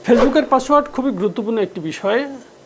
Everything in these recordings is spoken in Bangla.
ফেসবুকের পাসওয়ার্ড খুবই গুরুত্বপূর্ণ একটি বিষয়,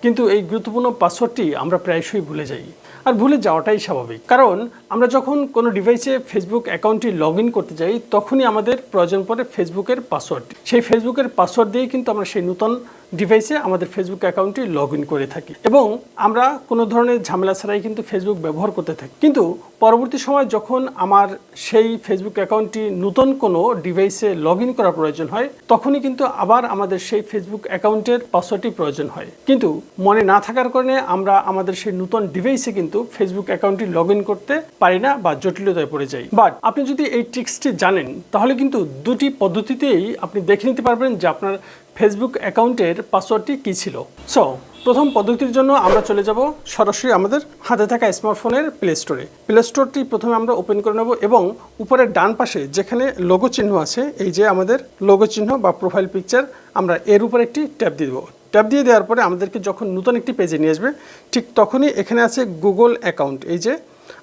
কিন্তু এই গুরুত্বপূর্ণ পাসওয়ার্ডটি আমরা প্রায়শই ভুলে যাই। আর ভুলে যাওয়াটাই স্বাভাবিক, কারণ আমরা যখন কোনো ডিভাইসে ফেসবুক অ্যাকাউন্টটি লগ ইন করতে যাই তখনই আমাদের প্রয়োজন পড়ে ফেসবুকের পাসওয়ার্ড। সেই ফেসবুকের পাসওয়ার্ড দিয়েই কিন্তু আমরা সেই নতুন ডিভাইসে আমাদের ফেসবুক অ্যাকাউন্টটি লগ ইন করে থাকি এবং আমরা কোনো ধরনের ঝামেলা ছাড়াই কিন্তু ফেসবুক ব্যবহার করতে থাকি। কিন্তু পরবর্তী সময় যখন আমার সেই ফেসবুক অ্যাকাউন্টটি নতুন কোনো ডিভাইসে লগ ইন করার প্রয়োজন হয় তখনই কিন্তু আবার আমাদের সেই ফেসবুক অ্যাকাউন্টের পাসওয়ার্ডটি প্রয়োজন হয়। কিন্তু মনে না থাকার কারণে আমরা আমাদের সেই নতুন ডিভাইসে কিন্তু ফেসবুক অ্যাকাউন্টটি লগ ইন করতে পারি না বা জটিলতায় পড়ে যাই। বাট আপনি যদি এই ট্রিক্সটি জানেন তাহলে কিন্তু দুটি পদ্ধতিতেই আপনি দেখে নিতে পারবেন যে আপনার ফেসবুক অ্যাকাউন্টের পাসওয়ার্ডটি কী ছিল। সো প্রথম পদ্ধতির জন্য আমরা চলে যাব সরাসরি আমাদের হাতে থাকা স্মার্টফোনের প্লে স্টোরে। প্লে স্টোরটি প্রথমে আমরা ওপেন করে নেব এবং উপরের ডান পাশে যেখানে লোগো চিহ্ন আছে, এই যে আমাদের লোগো চিহ্ন বা প্রোফাইল পিকচার, আমরা এর উপর একটি ট্যাপ দিয়ে দেবো। ট্যাপ দিয়ে দেওয়ার পরে আমাদেরকে যখন নতুন একটি পেজে নিয়ে আসবে ঠিক তখনই এখানে আছে গুগল অ্যাকাউন্ট। এই যে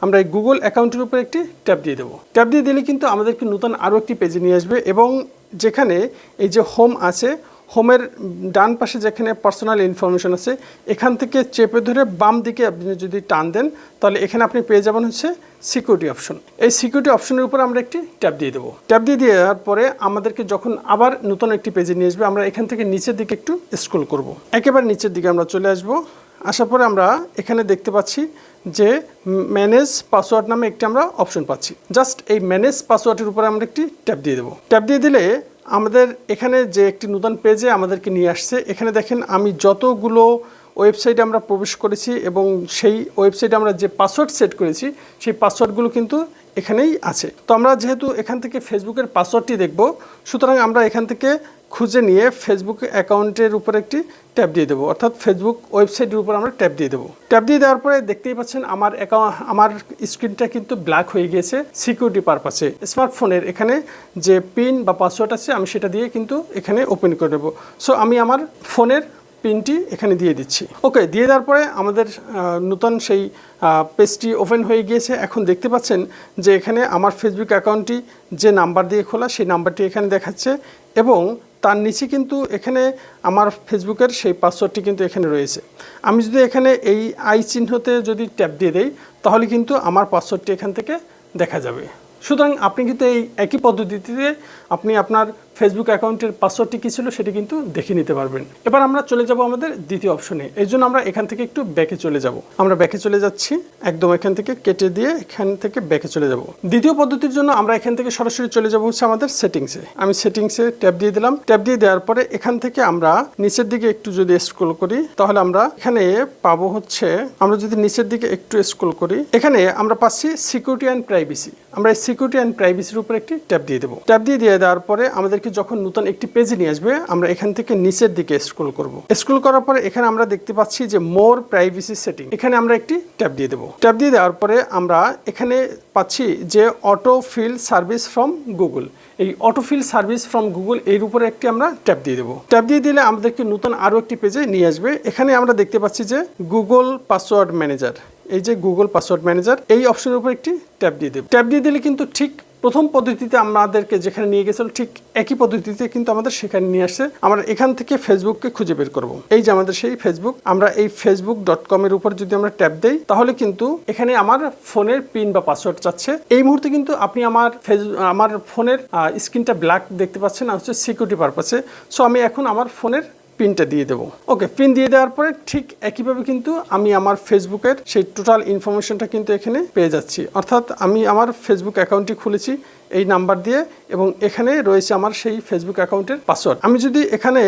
আমরা এই গুগল অ্যাকাউন্টের উপর একটি ট্যাপ দিয়ে দেবো। ট্যাপ দিয়ে দিলে কিন্তু আমাদেরকে নতুন আরও একটি পেজে নিয়ে আসবে এবং যেখানে এই যে হোম আছে, হোমের ডান পাশে যেখানে পার্সোনাল ইনফরমেশন আছে এখান থেকে চেপে ধরে বাম দিকে আপনি যদি টান দেন তাহলে এখানে আপনি পেয়ে যাবেন হচ্ছে সিকিউরিটি অপশন। এই সিকিউরিটি অপশনের উপর আমরা একটি ট্যাপ দিয়ে দেবো। ট্যাপ দিয়ে দেওয়ার পরে আমাদেরকে যখন আবার নতুন একটি পেজে নিয়ে আসবে আমরা এখান থেকে নিচের দিকে একটু স্ক্রল করব। একেবারে নিচের দিকে আমরা চলে আসব। আসার পরে আমরা এখানে দেখতে পাচ্ছি যে ম্যানেজ পাসওয়ার্ড নামে একটি আমরা অপশন পাচ্ছি। জাস্ট এই ম্যানেজ পাসওয়ার্ডের উপরে আমরা একটি ট্যাপ দিয়ে দেবো। ট্যাপ দিয়ে দিলে আমাদের এখানে যে একটি নতুন পেজে আমাদেরকে নিয়ে আসছে। এখানে দেখেন আমি যতগুলো ওয়েবসাইটে আমরা প্রবেশ করেছি এবং সেই ওয়েবসাইটে আমরা যে পাসওয়ার্ড সেট করেছি সেই পাসওয়ার্ডগুলো কিন্তু এখানেই আছে। তো আমরা যেহেতু এখান থেকে ফেসবুকের পাসওয়ার্ডটি দেখব, সুতরাং আমরা এখান থেকে খুঁজে নিয়ে ফেসবুক অ্যাকাউন্টের উপর একটি ট্যাপ দিয়ে দেবো, অর্থাৎ ফেসবুক ওয়েবসাইটের উপর আমরা ট্যাপ দিয়ে দেবো। ট্যাপ দিয়ে দেওয়ার পরে দেখতেই পাচ্ছেন আমার স্ক্রিনটা কিন্তু ব্ল্যাক হয়ে গিয়েছে সিকিউরিটি পারপাসে। স্মার্টফোনের এখানে যে পিন বা পাসওয়ার্ড আছে আমি সেটা দিয়ে কিন্তু এখানে ওপেন করে দেবো। সো আমি আমার ফোনের পিনটি এখানে দিয়ে দিচ্ছি। ওকে, দিয়ে দেওয়ার পরে আমাদের নতুন সেই পেজটি ওপেন হয়ে গিয়েছে। এখন দেখতে পাচ্ছেন যে এখানে আমার ফেসবুক অ্যাকাউন্টটি যে নাম্বার দিয়ে খোলা সেই নাম্বারটি এখানে দেখাচ্ছে এবং তার নিচে কিন্তু এখানে আমার ফেসবুকের সেই পাসওয়ার্ডটি কিন্তু এখানে রয়েছে। আমি যদি এখানে এই আই চিহ্নতে যদি ট্যাপ দিয়ে দেই তাহলে কিন্তু আমার পাসওয়ার্ডটি এখান থেকে দেখা যাবে। সুতরাং আপনি কিন্তু এই একই পদ্ধতিতে আপনি আপনার ফেসবুক অ্যাকাউন্টের পাসওয়ার্ডটি কী ছিল সেটি কিন্তু দেখে নিতে পারবেন। এবার আমরা চলে যাব আমাদের দ্বিতীয় অপশনে। এই জন্য আমরা এখান থেকে একটু ব্যাকে চলে যাব। আমরা ব্যাকে চলে যাচ্ছি, একদম এখান থেকে কেটে দিয়ে এখান থেকে ব্যাকে চলে যাব। দ্বিতীয় পদ্ধতির জন্য আমরা এখান থেকে সরাসরি চলে যাব হচ্ছে আমাদের সেটিংসে। আমি সেটিংসে ট্যাপ দিয়ে দিলাম। ট্যাপ দিয়ে দেওয়ার পরে এখান থেকে আমরা নিচের দিকে একটু যদি স্ক্রল করি তাহলে আমরা এখানে পাবো হচ্ছে, আমরা যদি নিচের দিকে একটু স্ক্রল করি এখানে আমরা পাচ্ছি সিকিউরিটি অ্যান্ড প্রাইভেসি। আমরা এই সিকিউরিটি অ্যান্ড প্রাইভেসির উপর একটি ট্যাপ দিয়ে দেবো। ট্যাপ দিয়ে দেওয়ার পরে আমাদেরকে যখন নতুন একটি পেজে নিয়ে আসবে আমরা এখান থেকে নিচের দিকে স্ক্রল করব। স্ক্রল করার পরে এখানে আমরা দেখতে পাচ্ছি যে মোর প্রাইভেসি সেটিং, এখানে আমরা একটি ট্যাপ দিয়ে দেবো। ট্যাপ দিয়ে দেওয়ার পরে আমরা এখানে পাচ্ছি যে auto fill service from Google. এই auto fill service from Google এর উপরে একটি আমরা ট্যাপ দিয়ে দেবো। ট্যাপ দিয়ে দিলে আমাদেরকে নতুন আরও একটি পেজে নিয়ে আসবে। এখানে আমরা দেখতে পাচ্ছি যে গুগল পাসওয়ার্ড ম্যানেজার, এই যে গুগল পাসওয়ার্ড ম্যানেজার এই অপশনের উপর একটি ট্যাপ দিয়ে দেব। ট্যাপ দিয়ে দিলে কিন্তু ঠিক প্রথম পদ্ধতিতে আমাদেরকে যেখানে নিয়ে গেছিল ঠিক একই পদ্ধতিতে কিন্তু আমাদের সেখানে নিয়ে আসছে। আমরা এখান থেকে ফেসবুককে খুঁজে বের করব। এই যে আমাদের সেই ফেসবুক, আমরা এই facebook.com এর উপর যদি আমরা ট্যাপ দেই তাহলে কিন্তু এখানে আমার ফোনের পিন বা পাসওয়ার্ড চাচ্ছে। এই মুহূর্তে কিন্তু আপনি আমার ফোনের স্ক্রিনটা ব্ল্যাক দেখতে পাচ্ছেন, হচ্ছে সিকিউরিটি পারপাসে। সো আমি এখন আমার ফোনের পিনটা দিয়ে দেবো। ওকে, পিন দিয়ে দেওয়ার পরে ঠিক একইভাবে কিন্তু আমি আমার ফেসবুকের সেই টোটাল ইনফরমেশনটা কিন্তু এখানে পেয়ে যাচ্ছি। অর্থাৎ আমি আমার ফেসবুক অ্যাকাউন্টটি খুলেছি এই নাম্বার দিয়ে এবং এখানে রয়েছে আমার সেই ফেসবুক অ্যাকাউন্টের পাসওয়ার্ড। আমি যদি এখানে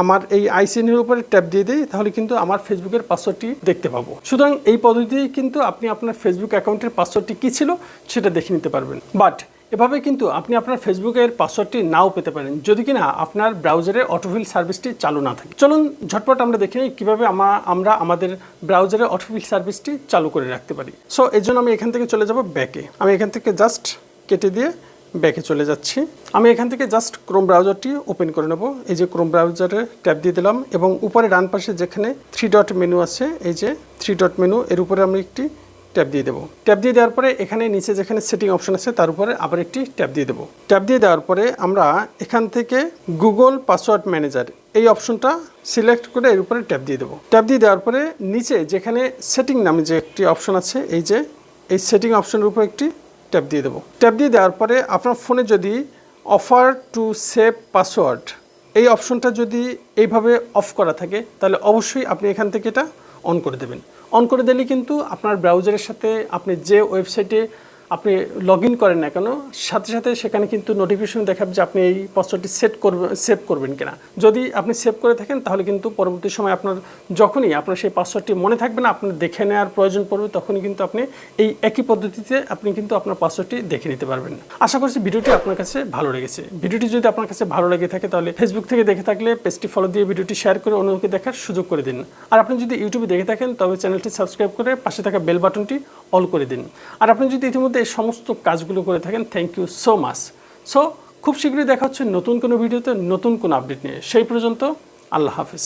আমার এই আইসিএনের উপরে ট্যাপ দিয়ে দিই তাহলে কিন্তু আমার ফেসবুকের পাসওয়ার্ডটি দেখতে পাবো। সুতরাং এই পদ্ধতিতেই কিন্তু আপনি আপনার ফেসবুক অ্যাকাউন্টের পাসওয়ার্ডটি কী ছিল সেটা দেখে নিতে পারবেন। বাট এভাবে কিন্তু আপনি আপনার ফেসবুকের পাসওয়ার্ডটি নাও পেতে পারেন যদি কিনা আপনার ব্রাউজারে অটোফিল সার্ভিসটি চালু না থাকে। চলুন ঝটপট আমরা দেখে নিই কীভাবে আমরা আমাদের ব্রাউজারে অটোফিল সার্ভিসটি চালু করে রাখতে পারি। সো এর জন্য আমি এখান থেকে চলে যাব ব্যাকে। আমি এখান থেকে জাস্ট কেটে দিয়ে ব্যাকে চলে যাচ্ছি। আমি এখান থেকে জাস্ট ক্রোম ব্রাউজারটি ওপেন করে নেব। এই যে ক্রোম ব্রাউজারে ট্যাপ দিয়ে দিলাম এবং উপরে ডান পাশে যেখানে 3 ডট মেনু আছে, এই যে 3 ডট মেনু এর উপরে আমি একটি ট্যাপ দিয়ে দেবো। ট্যাপ দিয়ে দেওয়ার পরে এখানে নিচে যেখানে সেটিং অপশন আছে তার উপরে আবার একটি ট্যাপ দিয়ে দেবো। ট্যাপ দিয়ে দেওয়ার পরে আমরা এখান থেকে গুগল পাসওয়ার্ড ম্যানেজার এই অপশনটা সিলেক্ট করে এর উপরে ট্যাপ দিয়ে দেবো। ট্যাপ দিয়ে দেওয়ার পরে নিচে যেখানে সেটিং নামে যে একটি অপশন আছে এই যে এই সেটিং অপশনের উপর একটি ট্যাপ দিয়ে দেবো। ট্যাপ দিয়ে দেওয়ার পরে আপনার ফোনে যদি অফার টু সেভ পাসওয়ার্ড এই অপশনটা যদি এইভাবে অফ করা থাকে তাহলে অবশ্যই আপনি এখান থেকে এটা অন করে দেবেন। অন করে দিলে কিন্তু আপনার ব্রাউজারের সাথে আপনি যে ওয়েবসাইটে আপনি লগ ইন করেন না কেন সাথে সাথে সেখানে কিন্তু নোটিফিকেশন দেখাবে যে আপনি এই পাসওয়ার্ডটি সেভ করবেন কিনা। যদি আপনি সেভ করে থাকেন তাহলে কিন্তু পরবর্তী সময় আপনার যখনই আপনার সেই পাসওয়ার্ডটি মনে থাকবে না, আপনার দেখে নেওয়ার প্রয়োজন পড়বে, তখনই কিন্তু আপনি এই একই পদ্ধতিতে আপনি কিন্তু আপনার পাসওয়ার্ডটি দেখে নিতে পারবেন। আশা করছি ভিডিওটি আপনার কাছে ভালো লেগেছে। ভিডিওটি যদি আপনার কাছে ভালো লেগে থাকে তাহলে ফেসবুক থেকে দেখে থাকলে পেজটি ফলো দিয়ে ভিডিওটি শেয়ার করে অন্যকে দেখার সুযোগ করে দিন। আর আপনি যদি ইউটিউবে দেখে থাকেন তবে চ্যানেলটি সাবস্ক্রাইব করে পাশে থাকা বেল বাটনটি অল করে দিন। আর আপনি যদি ইতিমধ্যে এই সমস্ত কাজগুলো করে থাকেন thank you so much. So খুব শীঘ্রই দেখা হচ্ছে নতুন কোনো ভিডিওতে নতুন কোনো আপডেট নিয়ে। সেই পর্যন্ত আল্লাহ হাফিজ।